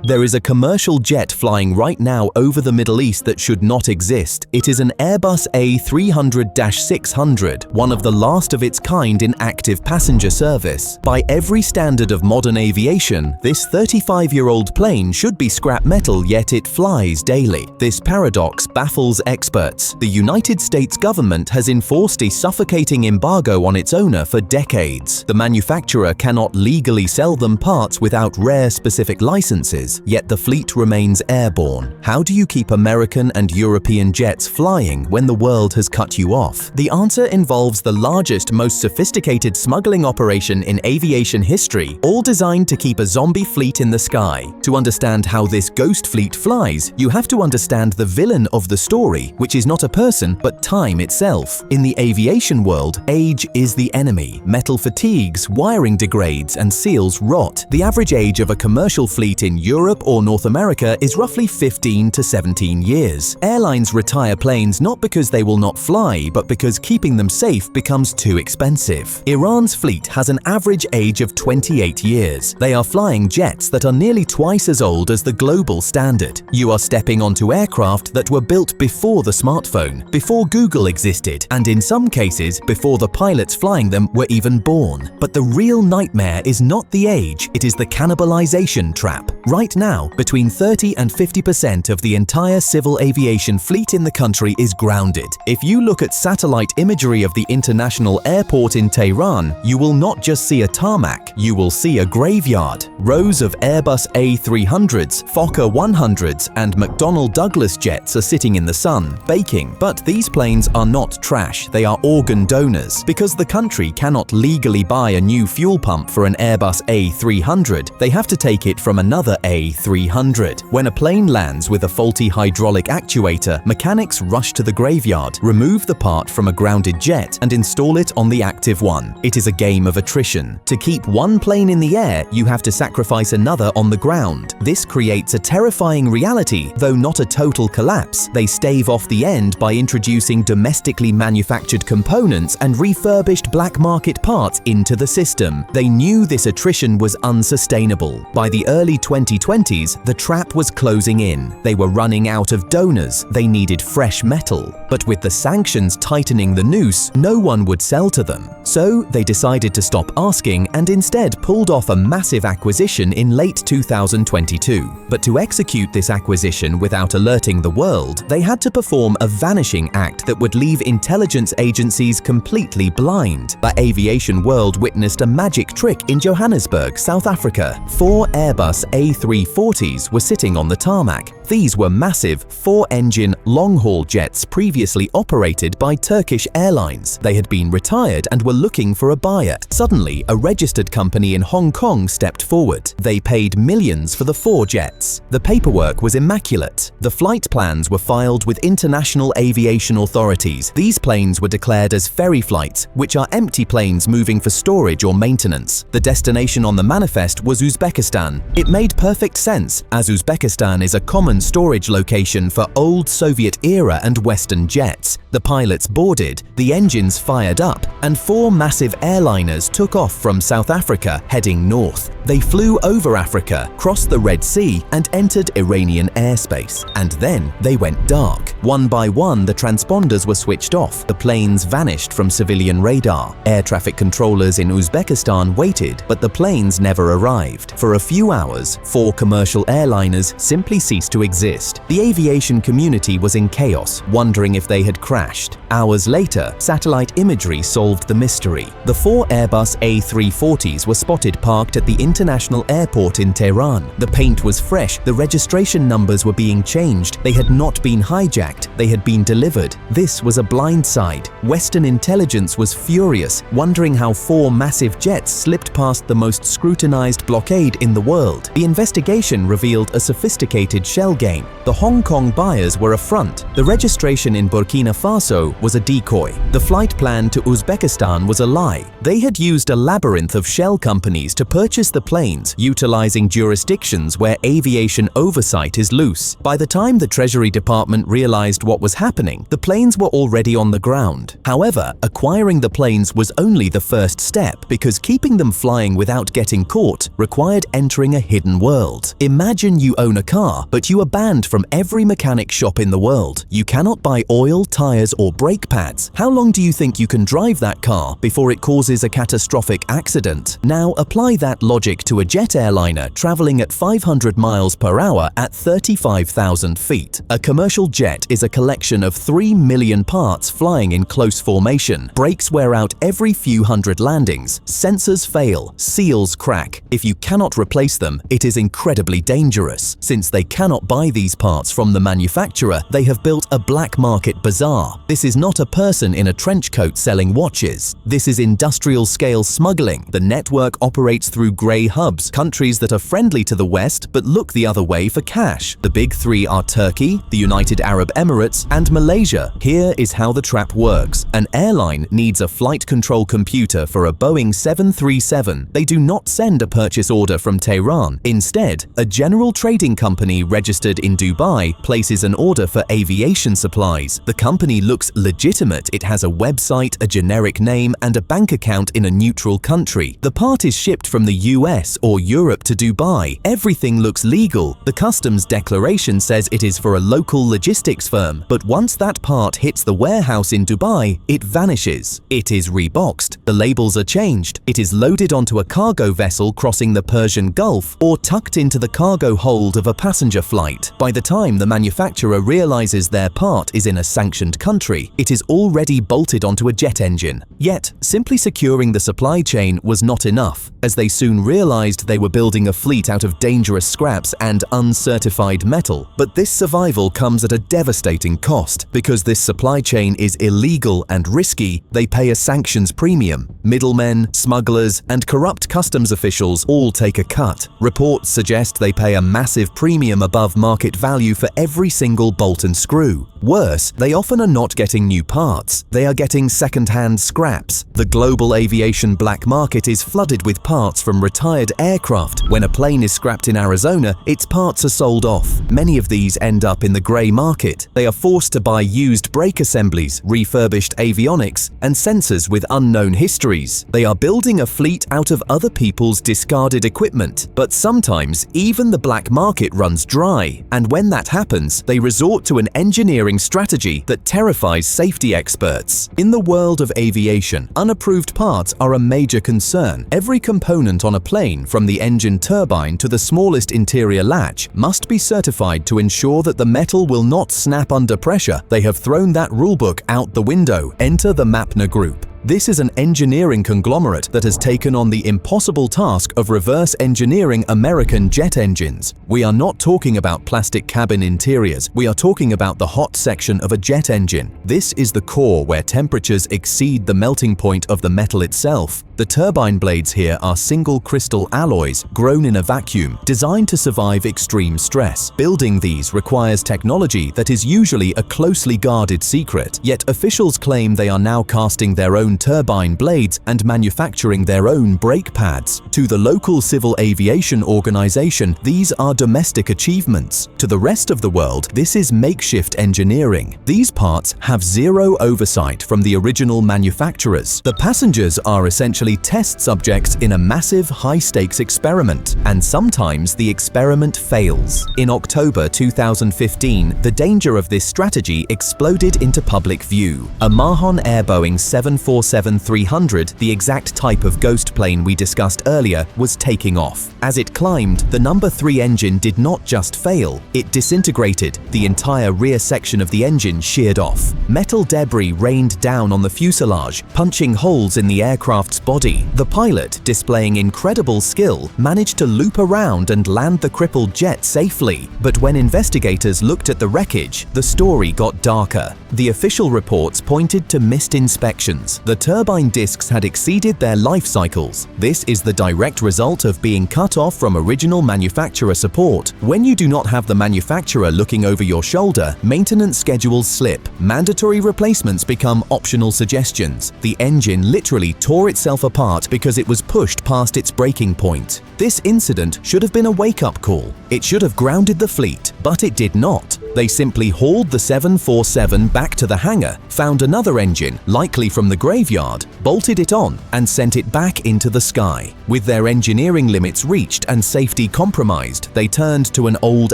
There is a commercial jet flying right now over the Middle East that should not exist. It is an Airbus A300-600, one of the last of its kind in active passenger service. By every standard of modern aviation, this 35-year-old plane should be scrap metal, yet it flies daily. This paradox baffles experts. The United States government has enforced a suffocating embargo on its owner for decades. The manufacturer cannot legally sell them parts without rare specific licenses, yet the fleet remains airborne. How do you keep American and European jets flying when the world has cut you off? The answer involves the largest, most sophisticated smuggling operation in aviation history, all designed to keep a zombie fleet in the sky. To understand how this ghost fleet flies, you have to understand the villain of the story, which is not a person but time itself. In the aviation world, age is the enemy. Metal fatigues, wiring degrades, and seals rot. The average age of a commercial fleet in Europe or North America is roughly 15 to 17 years. Airlines retire planes not because they will not fly, but because keeping them safe becomes too expensive. Iran's fleet has an average age of 28 years. They are flying jets that are nearly twice as old as the global standard. You are stepping onto aircraft that were built before the smartphone, before Google existed, and in some cases, before the pilots flying them were even born. But the real nightmare is not the age, it is the cannibalization trap. Right now, between 30 and 50% of the entire civil aviation fleet in the country is grounded. If you look at satellite imagery of the international airport in Tehran, you will not just see a tarmac, you will see a graveyard. Rows of Airbus A300s, Fokker 100s, and McDonnell Douglas jets are sitting in the sun, baking. But these planes are not trash, they are organ donors. Because the country cannot legally buy a new fuel pump for an Airbus A300, they have to take it from another A300. When a plane lands with a faulty hydraulic actuator, mechanics rush to the graveyard, remove the part from a grounded jet, and install it on the active one. It is a game of attrition. To keep one plane in the air, you have to sacrifice another on the ground. This creates a terrifying reality, though not a total collapse. They stave off the end by introducing domestically manufactured components and refurbished black market parts into the system. They knew this attrition was unsustainable. By the early 2020s, the trap was closing in. They were running out of donors. They needed fresh metal. But with the sanctions tightening the noose, no one would sell to them. So they decided to stop asking and instead pulled off a massive acquisition in late 2022. But to execute this acquisition without alerting the world, they had to perform a vanishing act that would leave intelligence agencies completely blind. The aviation world witnessed a magic trick in Johannesburg, South Africa. 4 Airbus A340s were sitting on the tarmac. These were massive 4-engine long-haul jets previously operated by Turkish Airlines. They had been retired and were looking for a buyer. Suddenly, a registered company in Hong Kong stepped forward. They paid millions for the 4 jets. The paperwork was immaculate. The flight plans were filed with international aviation authorities. These planes were declared as ferry flights, which are empty planes moving for storage or maintenance. The destination on the manifest was Uzbekistan. It made perfect sense, as Uzbekistan is a common storage location for old Soviet-era and Western jets. The pilots boarded, the engines fired up, and 4 massive airliners took off from South Africa, heading north. They flew over Africa, crossed the Red Sea, and entered Iranian airspace. And then they went dark. One by one, the transponders were switched off. The planes vanished from civilian radar. Air traffic controllers in Uzbekistan waited, but the planes never arrived. For a few hours, 4 commercial airliners simply ceased to exist. The aviation community was in chaos, wondering if they had crashed. Hours later, satellite imagery solved the mystery. The 4 Airbus A340s were spotted parked at the international airport in Tehran. The paint was fresh, the registration numbers were being changed. They had not been hijacked, they had been delivered. This was a blindside. Western intelligence was furious, wondering how 4 massive jets slipped past the most scrutinized blockade in the world. The investigation revealed a sophisticated shell shell game. The Hong Kong buyers were a front. The registration in Burkina Faso was a decoy. The flight plan to Uzbekistan was a lie. They had used a labyrinth of shell companies to purchase the planes, utilizing jurisdictions where aviation oversight is loose. By the time the Treasury Department realized what was happening, the planes were already on the ground. However, acquiring the planes was only the first step, because keeping them flying without getting caught required entering a hidden world. Imagine you own a car, but you are banned from every mechanic shop in the world. You cannot buy oil, tires, or brake pads. How long do you think you can drive that car before it causes a catastrophic accident? Now apply that logic to a jet airliner traveling at 500 miles per hour at 35,000 feet. A commercial jet is a collection of 3 million parts flying in close formation. Brakes wear out every few hundred landings. Sensors fail. Seals crack. If you cannot replace them, it is incredibly dangerous. Since they cannot buy these parts from the manufacturer, they have built a black market bazaar. This is not a person in a trench coat selling watches. This is industrial-scale smuggling. The network operates through grey hubs, countries that are friendly to the West but look the other way for cash. The big three are Turkey, the United Arab Emirates, and Malaysia. Here is how the trap works. An airline needs a flight control computer for a Boeing 737. They do not send a purchase order from Tehran. Instead, a general trading company registered in Dubai places an order for aviation supplies. The company looks legitimate. It has a website, a generic name, and a bank account in a neutral country. The part is shipped from the US or Europe to Dubai. Everything looks legal. The customs declaration says it is for a local logistics firm, but once that part hits the warehouse in Dubai, it vanishes. It is reboxed. The labels are changed. It is loaded onto a cargo vessel crossing the Persian Gulf or tucked into the cargo hold of a passenger flight. By the time the manufacturer realizes their part is in a sanctioned country, it is already bolted onto a jet engine. Yet, simply securing the supply chain was not enough, as they soon realized they were building a fleet out of dangerous scraps and uncertified metal. But this survival comes at a devastating cost. Because this supply chain is illegal and risky, they pay a sanctions premium. Middlemen, smugglers, and corrupt customs officials all take a cut. Reports suggest they pay a massive premium above market value for every single bolt and screw. Worse, they often are not getting new parts. They are getting second-hand scraps. The global aviation black market is flooded with parts from retired aircraft. When a plane is scrapped in Arizona, its parts are sold off. Many of these end up in the grey market. They are forced to buy used brake assemblies, refurbished avionics, and sensors with unknown histories. They are building a fleet out of other people's discarded equipment. But sometimes, even the black market runs dry. And when that happens, they resort to an engineering strategy that terrifies safety experts. In the world of aviation, unapproved parts are a major concern. Every component on a plane, from the engine turbine to the smallest interior latch, must be certified to ensure that the metal will not snap under pressure. They have thrown that rulebook out the window. Enter the Mapner Group. This is an engineering conglomerate that has taken on the impossible task of reverse engineering American jet engines. We are not talking about plastic cabin interiors. We are talking about the hot section of a jet engine. This is the core where temperatures exceed the melting point of the metal itself. The turbine blades here are single crystal alloys grown in a vacuum, designed to survive extreme stress. Building these requires technology that is usually a closely guarded secret, yet officials claim they are now casting their own turbine blades and manufacturing their own brake pads. To the local civil aviation organization, these are domestic achievements. To the rest of the world, this is makeshift engineering. These parts have zero oversight from the original manufacturers. The passengers are essentially test subjects in a massive high-stakes experiment, and sometimes the experiment fails. In October 2015, the danger of this strategy exploded into public view. A Mahon Air Boeing 747-300, the exact type of ghost plane we discussed earlier, was taking off. As it climbed, the number 3 engine did not just fail, it disintegrated. The entire rear section of the engine sheared off. Metal debris rained down on the fuselage, punching holes in the aircraft's body body. The pilot, displaying incredible skill, managed to loop around and land the crippled jet safely. But when investigators looked at the wreckage, the story got darker. The official reports pointed to missed inspections. The turbine discs had exceeded their life cycles. This is the direct result of being cut off from original manufacturer support. When you do not have the manufacturer looking over your shoulder, maintenance schedules slip. Mandatory replacements become optional suggestions. The engine literally tore itself apart because it was pushed past its breaking point. This incident should have been a wake-up call. It should have grounded the fleet, but it did not. They simply hauled the 747 back to the hangar, found another engine, likely from the graveyard, bolted it on, and sent it back into the sky. With their engineering limits reached and safety compromised, they turned to an old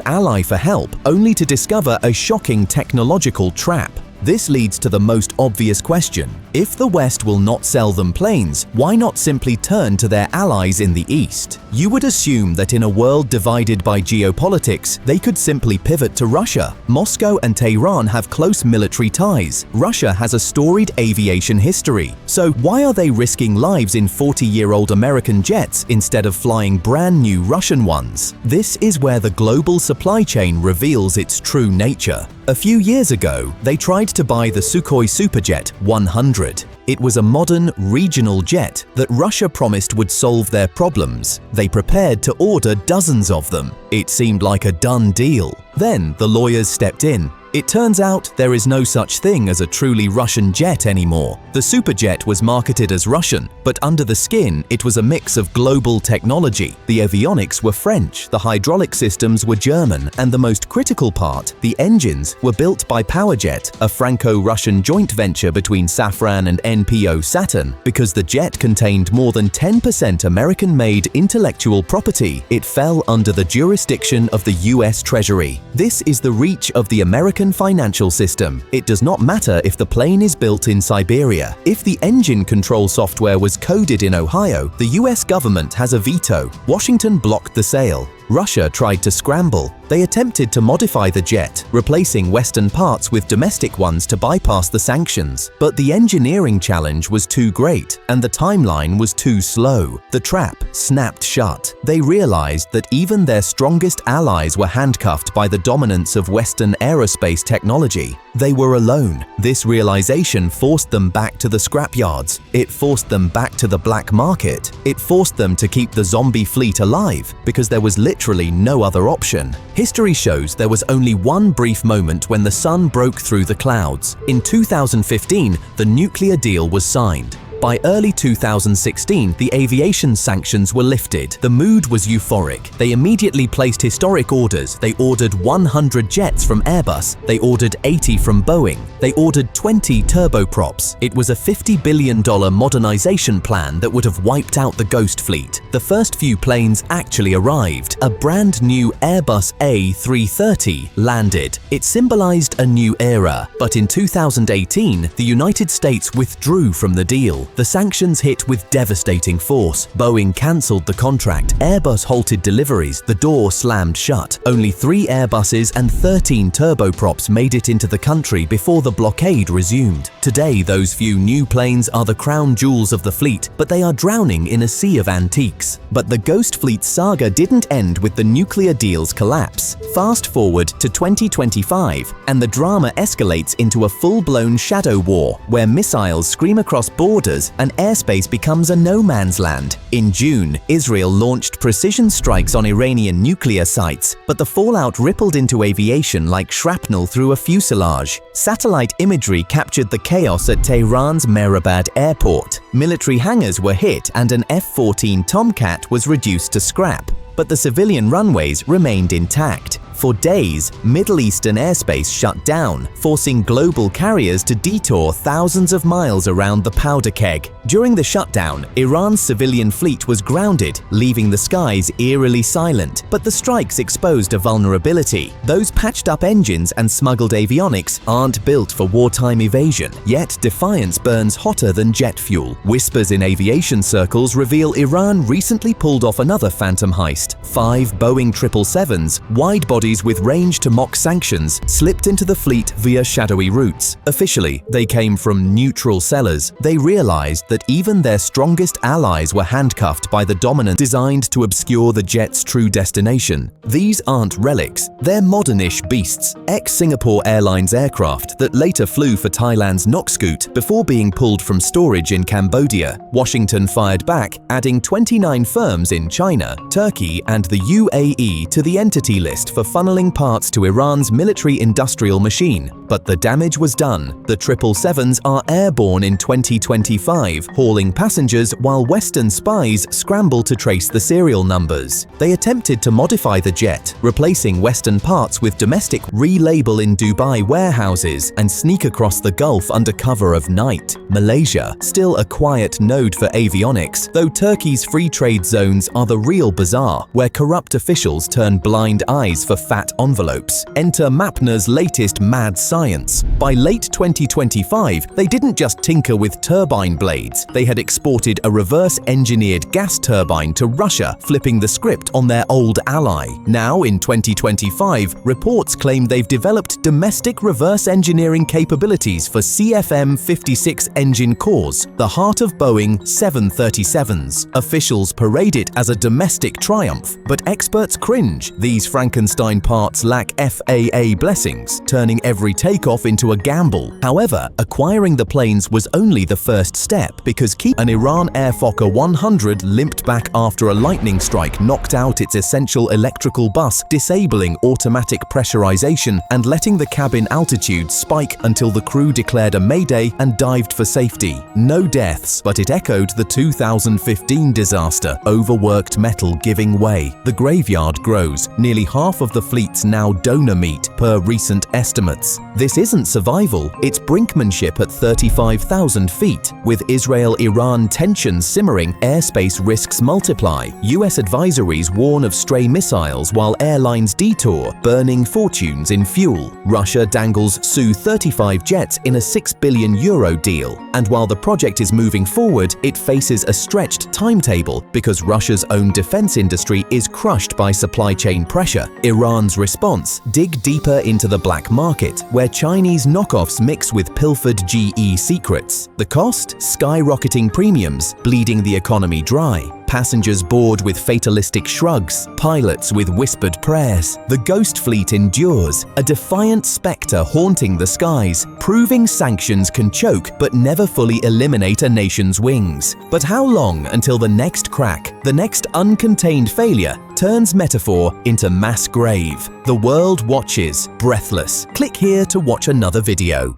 ally for help, only to discover a shocking technological trap. This leads to the most obvious question. If the West will not sell them planes, why not simply turn to their allies in the East? You would assume that in a world divided by geopolitics, they could simply pivot to Russia. Moscow and Tehran have close military ties. Russia has a storied aviation history. So why are they risking lives in 40-year-old American jets instead of flying brand new Russian ones? This is where the global supply chain reveals its true nature. A few years ago, they tried to buy the Sukhoi Superjet 100. It was a modern, regional jet that Russia promised would solve their problems. They prepared to order dozens of them. It seemed like a done deal. Then the lawyers stepped in. It turns out there is no such thing as a truly Russian jet anymore. The Superjet was marketed as Russian, but under the skin it was a mix of global technology. The avionics were French, the hydraulic systems were German, and the most critical part, the engines, were built by PowerJet, a Franco-Russian joint venture between Safran and NPO Saturn. Because the jet contained more than 10% American-made intellectual property, it fell under the jurisdiction of the US Treasury. This is the reach of the American financial system. It does not matter if the plane is built in Siberia. If the engine control software was coded in Ohio, the US government has a veto. Washington blocked the sale. Russia tried to scramble. They attempted to modify the jet, replacing Western parts with domestic ones to bypass the sanctions. But the engineering challenge was too great, and the timeline was too slow. The trap snapped shut. They realized that even their strongest allies were handcuffed by the dominance of Western aerospace technology. They were alone. This realization forced them back to the scrapyards. It forced them back to the black market. It forced them to keep the zombie fleet alive, because there was literally no other option. History shows there was only one brief moment when the sun broke through the clouds. In 2015, the nuclear deal was signed. By early 2016, the aviation sanctions were lifted. The mood was euphoric. They immediately placed historic orders. They ordered 100 jets from Airbus. They ordered 80 from Boeing. They ordered 20 turboprops. It was a $50 billion modernization plan that would have wiped out the ghost fleet. The first few planes actually arrived. A brand new Airbus A330 landed. It symbolized a new era. But in 2018, the United States withdrew from the deal. The sanctions hit with devastating force. Boeing cancelled the contract. Airbus halted deliveries. The door slammed shut. Only 3 Airbuses and 13 turboprops made it into the country before the blockade resumed. Today, those few new planes are the crown jewels of the fleet, but they are drowning in a sea of antiques. But the Ghost Fleet saga didn't end with the nuclear deal's collapse. Fast forward to 2025, and the drama escalates into a full-blown shadow war, where missiles scream across borders and airspace becomes a no-man's land. In June, Israel launched precision strikes on Iranian nuclear sites, but the fallout rippled into aviation like shrapnel through a fuselage. Satellite imagery captured the chaos at Tehran's Mehrabad airport. Military hangars were hit and an F-14 Tomcat was reduced to scrap, but the civilian runways remained intact. For days, Middle Eastern airspace shut down, forcing global carriers to detour thousands of miles around the powder keg. During the shutdown, Iran's civilian fleet was grounded, leaving the skies eerily silent. But the strikes exposed a vulnerability. Those patched-up engines and smuggled avionics aren't built for wartime evasion, yet defiance burns hotter than jet fuel. Whispers in aviation circles reveal Iran recently pulled off another phantom heist. 5 Boeing 777s, wide-body bodies with range to mock sanctions slipped into the fleet via shadowy routes. Officially, they came from neutral sellers. They realized that even their strongest allies were handcuffed by the dominant designed to obscure the jet's true destination. These aren't relics, they're modernish beasts, ex-Singapore Airlines aircraft that later flew for Thailand's Nokscoot before being pulled from storage in Cambodia. Washington fired back, adding 29 firms in China, Turkey, and the UAE to the entity list for funneling parts to Iran's military-industrial machine. But the damage was done. The 777s are airborne in 2025, hauling passengers while Western spies scramble to trace the serial numbers. They attempted to modify the jet, replacing Western parts with domestic, relabel in Dubai warehouses, and sneak across the Gulf under cover of night. Malaysia, still a quiet node for avionics, though Turkey's free trade zones are the real bazaar, where corrupt officials turn blind eyes for fat envelopes. Enter Mapner's latest mad science. By late 2025, they didn't just tinker with turbine blades, they had exported a reverse-engineered gas turbine to Russia, flipping the script on their old ally. Now, in 2025, reports claim they've developed domestic reverse engineering capabilities for CFM56 engine cores, the heart of Boeing 737s. Officials parade it as a domestic triumph, but experts cringe. These Frankenstein parts lack FAA blessings, turning every takeoff into a gamble. However, acquiring the planes was only the first step, because an Iran Air Fokker 100 limped back after a lightning strike knocked out its essential electrical bus, disabling automatic pressurization and letting the cabin altitude spike until the crew declared a mayday and dived for safety. No deaths, but it echoed the 2015 disaster, overworked metal giving way. The graveyard grows, nearly half of the fleet's now donor meat, per recent estimates. This isn't survival, it's brinkmanship at 35,000 feet. With Israel-Iran tensions simmering, airspace risks multiply. US advisories warn of stray missiles while airlines detour, burning fortunes in fuel. Russia dangles Su-35 jets in a €6 billion deal. And while the project is moving forward, it faces a stretched timetable because Russia's own defense industry is crushed by supply chain pressure. Iran's response: dig deeper into the black market, where Chinese knockoffs mix with pilfered GE secrets. The cost? Skyrocketing premiums, bleeding the economy dry. Passengers bored with fatalistic shrugs, pilots with whispered prayers. The ghost fleet endures, a defiant spectre haunting the skies, proving sanctions can choke but never fully eliminate a nation's wings. But how long until the next crack, the next uncontained failure, turns metaphor into mass grave? The world watches, breathless. Click here to watch another video.